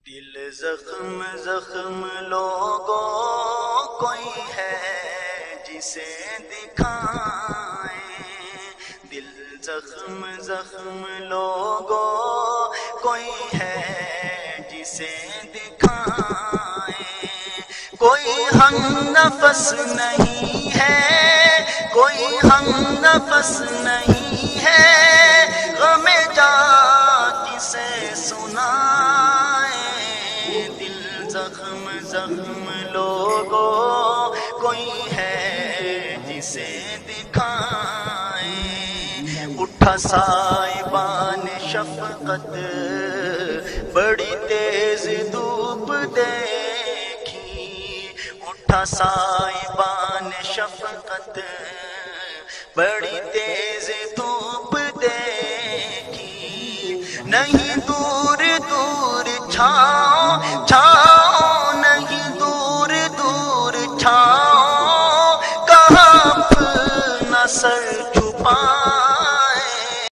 دل زخم زخم لوگوں کوئی ہے جسے دکھائیں، دل زخم زخم لوگوں کوئی ہے جسے دکھائیں، کوئی ہم نفس نہیں ہے، کوئی ہم نفس نہیں ہے، غم جا کسے سنائیں، دل زخم زخم لوگوں کوئی ہے جسے دکھائیں، اٹھا سائبان شفقت بڑی تیز دھوپ دیکھی، اٹھا سائبان شفقت بڑی تیز دھوپ دیکھی، نہیں دور دور چھاؤں چھاؤں، نہیں دور دور چھاؤں، کہاں اپنا سر چھپا